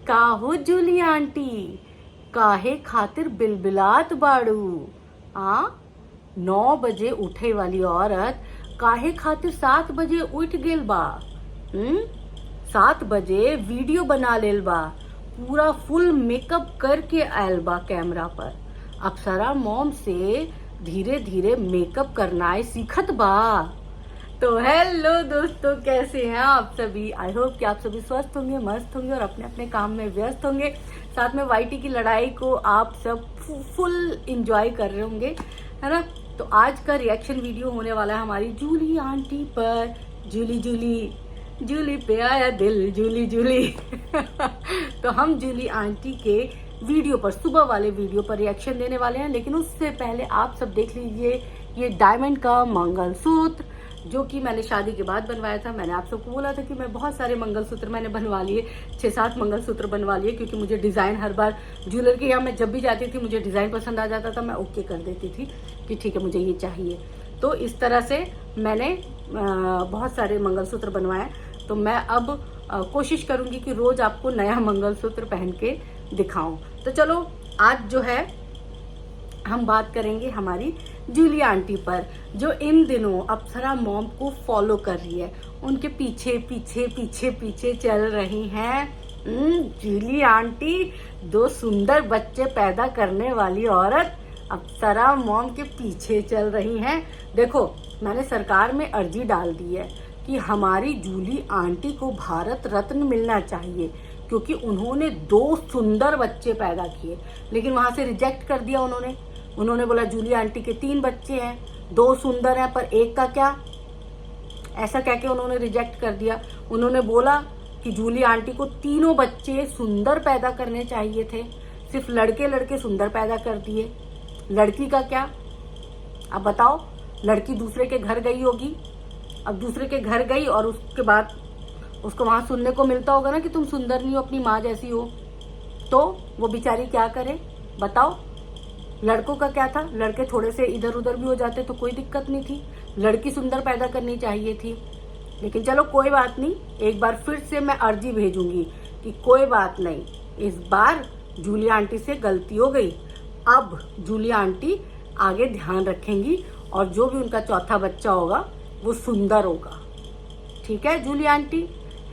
का हो जूली आंटी, काहे खातिर बिलबिलात बाड़ू। आ 9 बजे उठे वाली औरत काहे खातिर 7 बजे उठ गेल बा। 7 बजे वीडियो बना लेल बा, पूरा फुल मेकअप करके आयल बा कैमरा पर। अप्सरा मॉम से धीरे धीरे मेकअप करना सीखत बा। तो हेलो दोस्तों, कैसे हैं आप सभी। आई होप कि आप सभी स्वस्थ होंगे, मस्त होंगे और अपने अपने काम में व्यस्त होंगे। साथ में वाईटी की लड़ाई को आप सब फुल एंजॉय कर रहे होंगे, है ना। तो आज का रिएक्शन वीडियो होने वाला है हमारी जूली आंटी पर। जूली जूली जूली पे आया दिल, जूली जूली तो हम जूली आंटी के वीडियो पर, सुबह वाले वीडियो पर रिएक्शन देने वाले हैं। लेकिन उससे पहले आप सब देख लीजिए ये डायमंड का मंगलसूत्र, जो कि मैंने शादी के बाद बनवाया था। मैंने आप सबको बोला था कि मैं बहुत सारे मंगलसूत्र मैंने बनवा लिए, 6-7 मंगलसूत्र बनवा लिए, क्योंकि मुझे डिज़ाइन हर बार ज्वेलर के यहाँ मैं जब भी जाती थी मुझे डिज़ाइन पसंद आ जाता था, मैं ओके कर देती थी कि ठीक है मुझे ये चाहिए। तो इस तरह से मैंने बहुत सारे मंगलसूत्र बनवाए। तो मैं अब कोशिश करूंगी कि रोज आपको नया मंगलसूत्र पहन के दिखाऊं। तो चलो आज जो है हम बात करेंगे हमारी जूली आंटी पर, जो इन दिनों अप्सरा मॉम को फॉलो कर रही है, उनके पीछे पीछे पीछे पीछे चल रही हैं। जूली आंटी 2 सुंदर बच्चे पैदा करने वाली औरत अप्सरा मॉम के पीछे चल रही हैं। देखो, मैंने सरकार में अर्जी डाल दी है कि हमारी जूली आंटी को भारत रत्न मिलना चाहिए, क्योंकि उन्होंने 2 सुंदर बच्चे पैदा किए। लेकिन वहां से रिजेक्ट कर दिया उन्होंने बोला जूली आंटी के 3 बच्चे हैं, 2 सुंदर हैं पर 1 का क्या, ऐसा कह के उन्होंने रिजेक्ट कर दिया। उन्होंने बोला कि जूली आंटी को 3 बच्चे सुंदर पैदा करने चाहिए थे, सिर्फ लड़के सुंदर पैदा कर दिए। लड़की का क्या, अब बताओ। लड़की दूसरे के घर गई होगी, अब दूसरे के घर गई और उसके बाद उसको वहां सुनने को मिलता होगा ना कि तुम सुंदर नहीं हो, अपनी माँ जैसी हो, तो वो बेचारी क्या करे बताओ। लड़कों का क्या था, लड़के थोड़े से इधर उधर भी हो जाते तो कोई दिक्कत नहीं थी, लड़की सुंदर पैदा करनी चाहिए थी। लेकिन चलो कोई बात नहीं, एक बार फिर से मैं अर्जी भेजूंगी कि कोई बात नहीं, इस बार जूली आंटी से गलती हो गई। अब जूली आंटी आगे ध्यान रखेंगी और जो भी उनका चौथा बच्चा होगा वो सुंदर होगा। ठीक है जूली आंटी,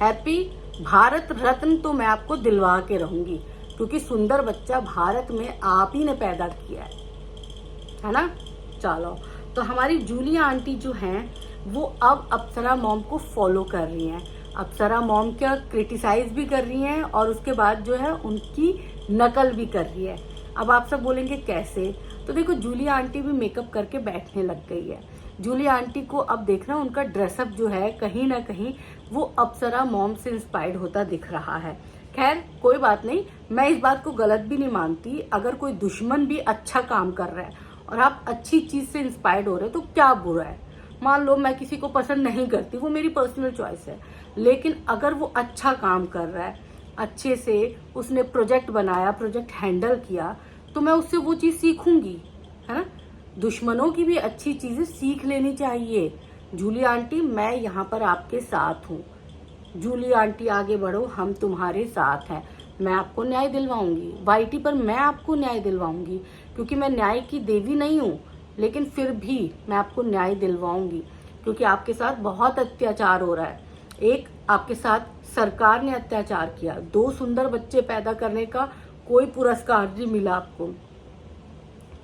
हैप्पी भारत रत्न तो मैं आपको दिलवा के रहूंगी, क्योंकि सुंदर बच्चा भारत में आप ही ने पैदा किया है ना। चलो, तो हमारी जूली आंटी जो हैं वो अब अप्सरा मॉम को फॉलो कर रही हैं, अप्सरा मॉम का क्रिटिसाइज भी कर रही हैं और उसके बाद जो है उनकी नकल भी कर रही है। अब आप सब बोलेंगे कैसे, तो देखो जूली आंटी भी मेकअप करके बैठने लग गई है। जूली आंटी को अब देखना उनका ड्रेसअप जो है कहीं ना कहीं वो अप्सरा मॉम से इंस्पायर्ड होता दिख रहा है। खैर कोई बात नहीं, मैं इस बात को गलत भी नहीं मानती। अगर कोई दुश्मन भी अच्छा काम कर रहा है और आप अच्छी चीज से इंस्पायर्ड हो रहे हो तो क्या बुरा है। मान लो मैं किसी को पसंद नहीं करती, वो मेरी पर्सनल चॉइस है, लेकिन अगर वो अच्छा काम कर रहा है, अच्छे से उसने प्रोजेक्ट बनाया, प्रोजेक्ट हैंडल किया, तो मैं उससे वो चीज सीखूंगी, है ना। दुश्मनों की भी अच्छी चीजें सीख लेनी चाहिए। जूली आंटी मैं यहाँ पर आपके साथ हूँ, जूली आंटी आगे बढ़ो, हम तुम्हारे साथ हैं। मैं आपको न्याय दिलवाऊंगी, वाईटी पर मैं आपको न्याय दिलवाऊंगी, क्योंकि मैं न्याय की देवी नहीं हूँ, लेकिन फिर भी मैं आपको न्याय दिलवाऊंगी, क्योंकि आपके साथ बहुत अत्याचार हो रहा है। एक आपके साथ सरकार ने अत्याचार किया, 2 सुंदर बच्चे पैदा करने का कोई पुरस्कार नहीं मिला आपको,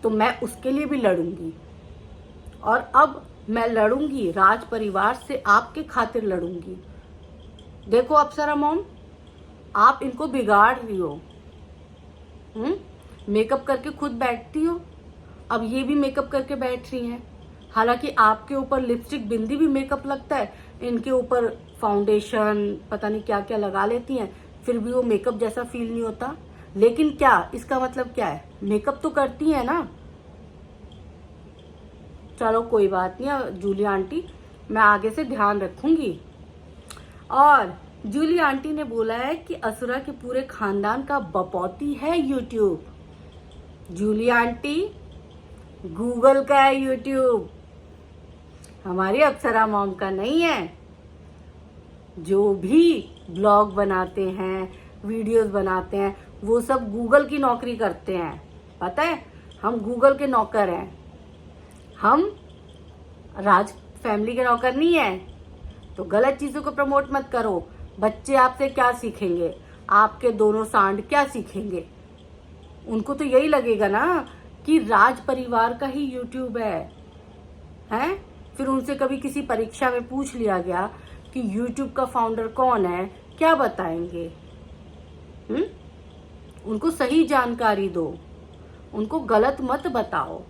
तो मैं उसके लिए भी लड़ूंगी। और अब मैं लड़ूंगी राज परिवार से, आपके खातिर लड़ूंगी। देखो अप्सरा मॉम, आप इनको बिगाड़ रही हो। मेकअप करके खुद बैठती हो, अब ये भी मेकअप करके बैठ रही हैं। हालांकि आपके ऊपर लिपस्टिक बिंदी भी मेकअप लगता है, इनके ऊपर फाउंडेशन पता नहीं क्या क्या लगा लेती हैं, फिर भी वो मेकअप जैसा फील नहीं होता। लेकिन क्या इसका मतलब क्या है, मेकअप तो करती है ना। चलो कोई बात नहीं जूली आंटी, मैं आगे से ध्यान रखूंगी। और जूली आंटी ने बोला है कि असुरा के पूरे खानदान का बपौती है यूट्यूब। जूली आंटी गूगल का है यूट्यूब, हमारी अप्सरा मॉम का नहीं है। जो भी ब्लॉग बनाते हैं, वीडियोस बनाते हैं, वो सब गूगल की नौकरी करते हैं। पता है, हम गूगल के नौकर हैं, हम राज फैमिली के नौकर नहीं है। तो गलत चीजों को प्रमोट मत करो। बच्चे आपसे क्या सीखेंगे, आपके दोनों सांड क्या सीखेंगे? उनको तो यही लगेगा ना कि राज परिवार का ही यूट्यूब है? फिर उनसे कभी किसी परीक्षा में पूछ लिया गया कि यूट्यूब का फाउंडर कौन है, क्या बताएंगे? उनको सही जानकारी दो, उनको गलत मत बताओ।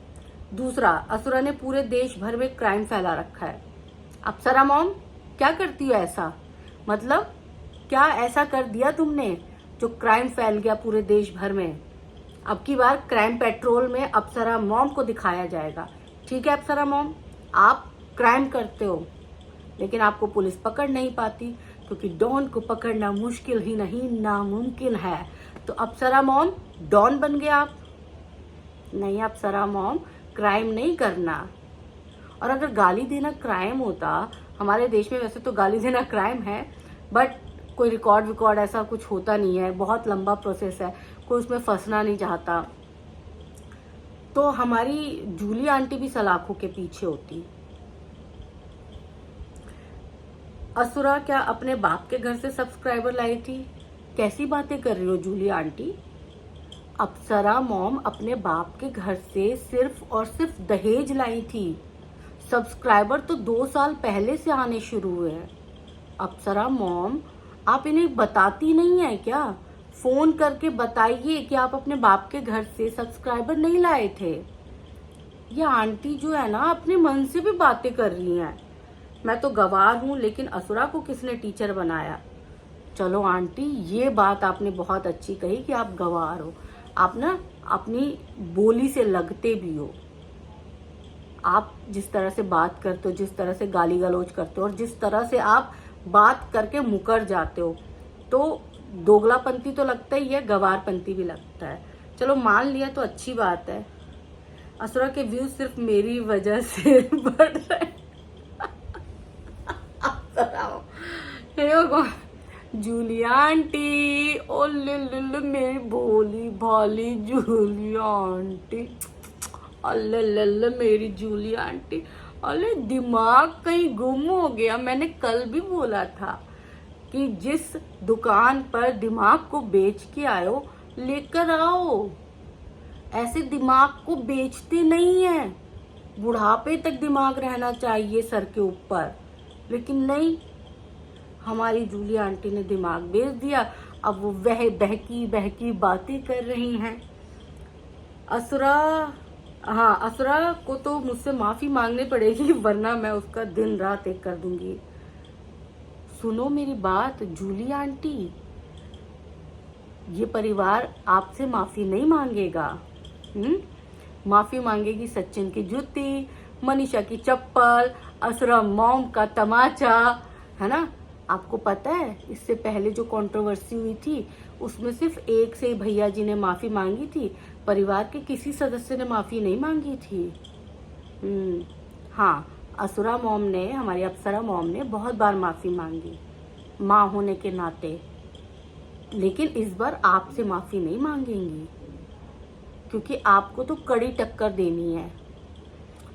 दूसरा, असुरा ने पूरे देश भर में क्राइम फैला रखा है। अप्सरा मॉम, क्या करती हो ऐसा? मतलब क्या ऐसा कर दिया तुमने जो क्राइम फैल गया पूरे देश भर में? अब की बार क्राइम पेट्रोल में अप्सरा मॉम को दिखाया जाएगा। ठीक है अप्सरा मॉम, आप क्राइम करते हो लेकिन आपको पुलिस पकड़ नहीं पाती, क्योंकि डॉन को पकड़ना मुश्किल ही नहीं नामुमकिन है। तो अप्सरा मॉम, डॉन बन गए आप? नहीं अप्सरा मॉम, क्राइम नहीं करना। और अगर गाली देना क्राइम होता, हमारे देश में वैसे तो गाली देना क्राइम है, बट कोई रिकॉर्ड ऐसा कुछ होता नहीं है, बहुत लंबा प्रोसेस है, कोई उसमें फंसना नहीं चाहता, तो हमारी जूली आंटी भी सलाखों के पीछे होती। असुरा क्या अपने बाप के घर से सब्सक्राइबर लाई थी? कैसी बातें कर रही हो जूली आंटी? अप्सरा मॉम अपने बाप के घर से सिर्फ और सिर्फ दहेज लाई थी। सब्सक्राइबर तो 2 साल पहले से आने शुरू हुए हैं। अप्सरा मॉम, आप इन्हें बताती नहीं है क्या? फोन करके बताइए कि आप अपने बाप के घर से सब्सक्राइबर नहीं लाए थे। ये आंटी जो है ना, अपने मन से भी बातें कर रही हैं। मैं तो गवार हूं, लेकिन असुरा को किसने टीचर बनाया? चलो आंटी, ये बात आपने बहुत अच्छी कही कि आप गवार हो। आप ना अपनी बोली से लगते भी हो। आप जिस तरह से बात करते हो, जिस तरह से गाली गलौज करते हो, और जिस तरह से आप बात करके मुकर जाते हो, तो दोगलापंती तो लगता ही है, गवारपंती भी लगता है। चलो मान लिया तो अच्छी बात है। असुरा के व्यूज सिर्फ मेरी वजह से बढ़ रहे हैं। जूली आंटी, ओ ले मेरी भोली भाली जूली आंटी, अल्ले मेरी जूली आंटी, अरे दिमाग कहीं गुम हो गया। मैंने कल भी बोला था कि जिस दुकान पर दिमाग को बेच के आयो, लेकर आओ। ऐसे दिमाग को बेचते नहीं है, बुढ़ापे तक दिमाग रहना चाहिए सर के ऊपर, लेकिन नहीं, हमारी जूली आंटी ने दिमाग बेच दिया। अब वो वह बहकी बहकी बातें कर रही हैं। असुरा, हाँ, असुरा को तो मुझसे माफी मांगनी पड़ेगी, वरना मैं उसका दिन रात एक कर दूंगी। सुनो मेरी बात जूली आंटी, ये परिवार आपसे माफी नहीं मांगेगा। माफी मांगेगी सचिन की जूती, मनीषा की चप्पल, असुरा मॉम का तमाचा, है ना? आपको पता है इससे पहले जो कंट्रोवर्सी हुई थी, उसमें सिर्फ एक से ही भैया जी ने माफी मांगी थी, परिवार के किसी सदस्य ने माफी नहीं मांगी थी। हाँ, असुरा मॉम ने, हमारी अप्सरा मॉम ने बहुत बार माफी मांगी माँ होने के नाते, लेकिन इस बार आपसे माफी नहीं मांगेंगी, क्योंकि आपको तो कड़ी टक्कर देनी है।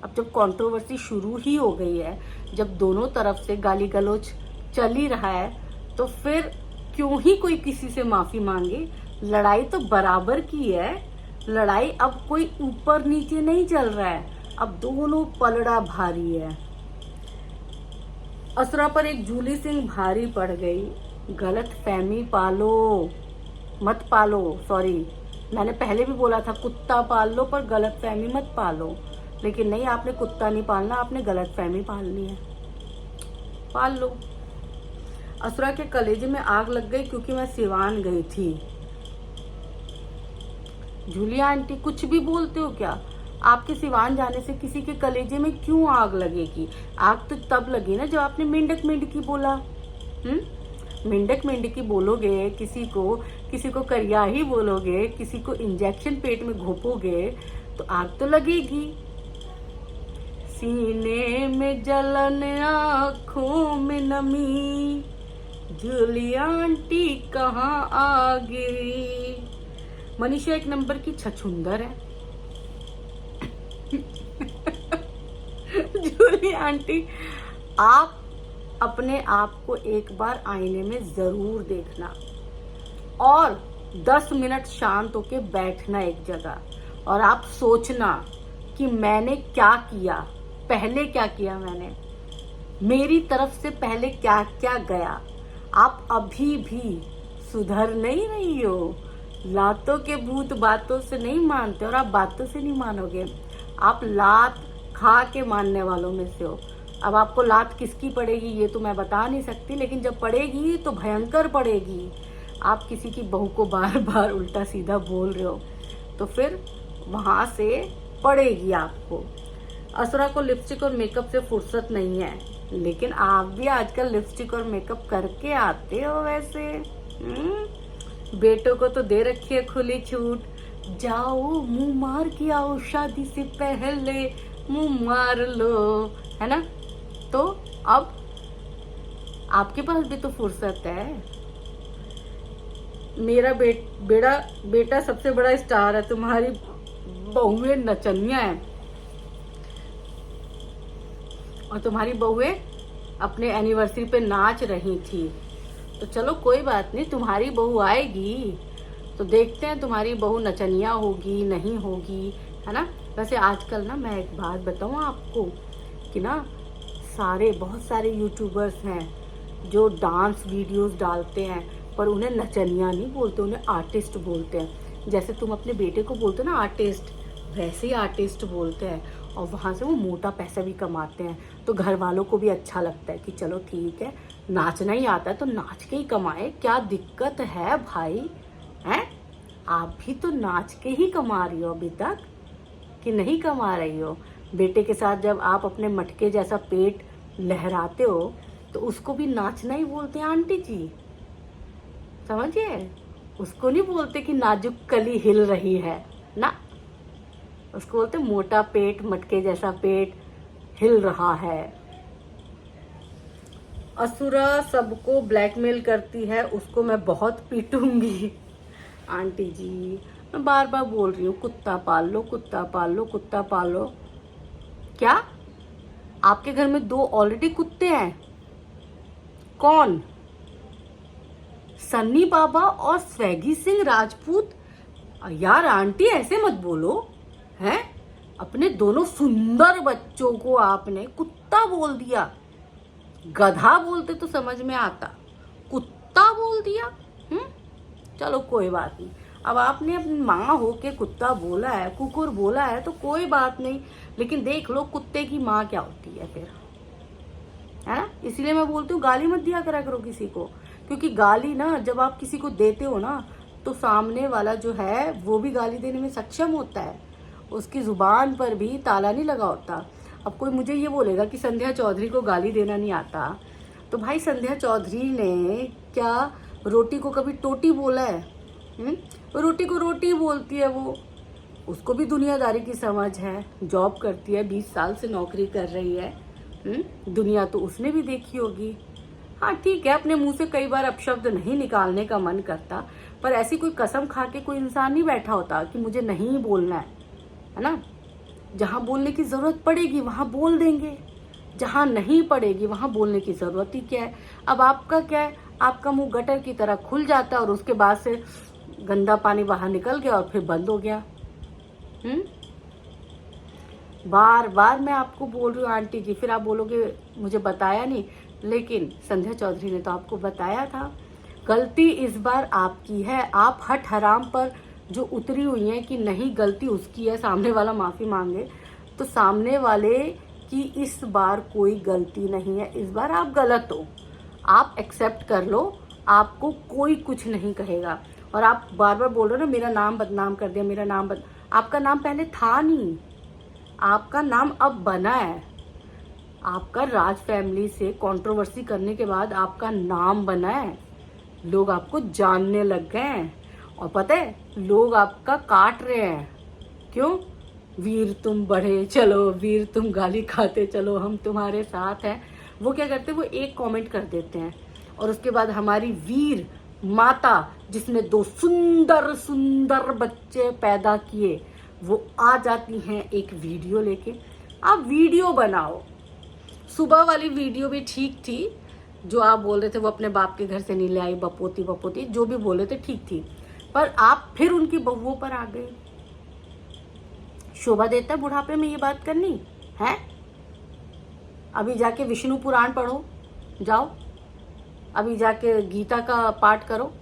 अब जब कंट्रोवर्सी शुरू ही हो गई है, जब दोनों तरफ से गाली गलौज चल ही रहा है, तो फिर क्यों ही कोई किसी से माफी मांगे? लड़ाई तो बराबर की है। लड़ाई अब कोई ऊपर नीचे नहीं चल रहा है, अब दोनों पलड़ा भारी है। असुरा पर एक जूली सिंह भारी पड़ गई। गलत फहमी पालो मत पालो, सॉरी, मैंने पहले भी बोला था कुत्ता पाल लो पर गलत फहमी मत पालो, लेकिन नहीं, आपने कुत्ता नहीं पालना, आपने गलत फहमी पालनी है। पाल लो। असुरा के कलेजे में आग लग गई क्योंकि मैं सिवान गई थी। जूली आंटी, कुछ भी बोलते हो क्या? आपके सिवान जाने से किसी के कलेजे में क्यों आग लगेगी? आग तो तब लगी ना जब आपने मेंढक मेंढकी बोला। मेंढक मेंढकी बोलोगे, किसी को करियाही बोलोगे, किसी को इंजेक्शन पेट में घोपोगे, तो आग तो लगेगी। सीने में जलन, आँखों में नमी, जूली आंटी कहाँ आ गिरी। मनीषा एक नंबर की छछुंदर है। जूली आंटी, आप अपने आप को एक बार आईने में जरूर देखना और 10 मिनट शांत होके बैठना एक जगह और आप सोचना कि मैंने क्या किया, पहले क्या किया मैंने, मेरी तरफ से पहले क्या क्या गया। आप अभी भी सुधर नहीं रही हो। लातों के भूत बातों से नहीं मानते और आप बातों से नहीं मानोगे। आप लात खा के मानने वालों में से हो। अब आपको लात किसकी पड़ेगी ये तो मैं बता नहीं सकती, लेकिन जब पड़ेगी तो भयंकर पड़ेगी। आप किसी की बहू को बार बार उल्टा सीधा बोल रहे हो तो फिर वहां से पड़ेगी आपको। असुरा को लिपस्टिक और मेकअप से फुर्सत नहीं है, लेकिन आप भी आजकल लिपस्टिक और मेकअप करके आते हो वैसे। बेटों को तो दे रखी है खुली छूट, जाओ मुंह मार के आओ, शादी से पहले मुंह मार लो, है ना। तो अब आपके पास भी तो फुर्सत है। मेरा बेटा सबसे बड़ा स्टार है, तुम्हारी बहुएं नचनिया है और तुम्हारी बहुएं अपने एनिवर्सरी पे नाच रही थी। तो चलो कोई बात नहीं, तुम्हारी बहू आएगी तो देखते हैं तुम्हारी बहू नचनिया होगी नहीं होगी, है ना। वैसे आजकल ना मैं एक बात बताऊं आपको कि ना बहुत सारे यूट्यूबर्स हैं जो डांस वीडियोस डालते हैं, पर उन्हें नचनिया नहीं बोलते, उन्हें आर्टिस्ट बोलते हैं। जैसे तुम अपने बेटे को बोलते हो ना आर्टिस्ट, वैसे ही आर्टिस्ट बोलते हैं और वहाँ से वो मोटा पैसा भी कमाते हैं। तो घर वालों को भी अच्छा लगता है कि चलो ठीक है, नाचना ही आता है तो नाच के ही कमाए, क्या दिक्कत है भाई, हैं। आप भी तो नाच के ही कमा रही हो अभी तक, कि नहीं कमा रही हो। बेटे के साथ जब आप अपने मटके जैसा पेट लहराते हो तो उसको भी नाचना ही बोलते हैं आंटी जी, समझिए। उसको नहीं बोलते कि नाजुक कली हिल रही है ना, उसको बोलते मोटा पेट, मटके जैसा पेट हिल रहा है। असुरा सबको ब्लैकमेल करती है, उसको मैं बहुत पीटूंगी। आंटी जी मैं बार बार बोल रही हूँ कुत्ता पाल लो, कुत्ता पाल लो, कुत्ता पाल लो। क्या आपके घर में 2 ऑलरेडी कुत्ते हैं? कौन? सन्नी बाबा और स्वैगी सिंह राजपूत। यार आंटी ऐसे मत बोलो, हैं। अपने दोनों सुंदर बच्चों को आपने कुत्ता बोल दिया। गधा बोलते तो समझ में आता, कुत्ता बोल दिया। चलो कोई बात नहीं, अब आपने अपनी माँ हो के कुत्ता बोला है, कुकुर बोला है तो कोई बात नहीं, लेकिन देख लो कुत्ते की माँ क्या होती है फिर, है ना। इसीलिए मैं बोलती हूँ गाली मत दिया करो किसी को, क्योंकि गाली ना जब आप किसी को देते हो ना तो सामने वाला जो है वो भी गाली देने में सक्षम होता है, उसकी जुबान पर भी ताला नहीं लगा होता। अब कोई मुझे ये बोलेगा कि संध्या चौधरी को गाली देना नहीं आता, तो भाई संध्या चौधरी ने क्या रोटी को कभी टोटी बोला है? रोटी को रोटी बोलती है वो, उसको भी दुनियादारी की समझ है, जॉब करती है, 20 साल से नौकरी कर रही है। दुनिया तो उसने भी देखी होगी। हाँ ठीक है, अपने मुंह से कई बार अपशब्द नहीं निकालने का मन करता, पर ऐसी कोई कसम खा के कोई इंसान नहीं बैठा होता कि मुझे नहीं बोलना है ना। जहाँ बोलने की जरूरत पड़ेगी वहां बोल देंगे, जहाँ नहीं पड़ेगी वहां बोलने की जरूरत ही क्या है। अब आपका क्या है, आपका मुंह गटर की तरह खुल जाता है और उसके बाद से गंदा पानी बाहर निकल गया और फिर बंद हो गया। बार बार मैं आपको बोल रही हूँ आंटी जी, फिर आप बोलोगे मुझे बताया नहीं, लेकिन संध्या चौधरी ने तो आपको बताया था। गलती इस बार आपकी है, आप हट हराम पर जो उतरी हुई हैं कि नहीं गलती उसकी है, सामने वाला माफी मांगे, तो सामने वाले की इस बार कोई गलती नहीं है। इस बार आप गलत हो, आप एक्सेप्ट कर लो, आपको कोई कुछ नहीं कहेगा। और आप बार बार बोल रहे हो ना मेरा नाम बदनाम कर दिया, मेरा नाम आपका नाम पहले था नहीं, आपका नाम अब बना है। आपका राज फैमिली से कंट्रोवर्सी करने के बाद आपका नाम बना है, लोग आपको जानने लग गए हैं। और पता है लोग आपका काट रहे हैं, क्यों? वीर तुम बढ़े चलो, वीर तुम गाली खाते चलो, हम तुम्हारे साथ हैं। वो क्या करते हैं, वो एक कमेंट कर देते हैं और उसके बाद हमारी वीर माता जिसने 2 सुंदर सुंदर बच्चे पैदा किए, वो आ जाती हैं एक वीडियो लेके। आप वीडियो बनाओ। सुबह वाली वीडियो भी ठीक थी, जो आप बोल रहे थे वो अपने बाप के घर से नहीं ले आई, बपोती बपोती जो भी बोल रहे थे ठीक थी, पर आप फिर उनकी बहुओं पर आ गए। शोभा देता है बुढ़ापे में ये बात करनी है? अभी जाके विष्णु पुराण पढ़ो, जाओ अभी जाके गीता का पाठ करो।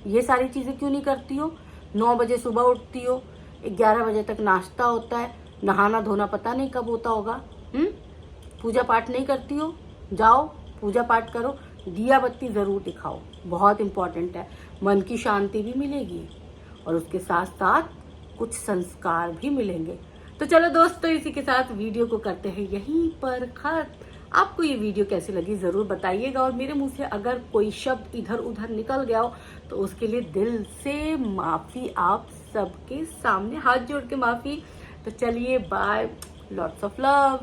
ये सारी चीजें क्यों नहीं करती हो? 9 बजे सुबह उठती हो, 11 बजे तक नाश्ता होता है, नहाना धोना पता नहीं कब होता होगा। पूजा पाठ नहीं करती हो? जाओ पूजा पाठ करो, दिया बत्ती जरूर दिखाओ, बहुत इंपॉर्टेंट है। मन की शांति भी मिलेगी और उसके साथ साथ कुछ संस्कार भी मिलेंगे। तो चलो दोस्तों, इसी के साथ वीडियो को करते हैं यहीं पर खत्म। आपको ये वीडियो कैसी लगी जरूर बताइएगा, और मेरे मुंह से अगर कोई शब्द इधर उधर निकल गया हो तो उसके लिए दिल से माफी, आप सबके सामने हाथ जोड़ के माफी। तो चलिए बाय, लॉट्स ऑफ लव।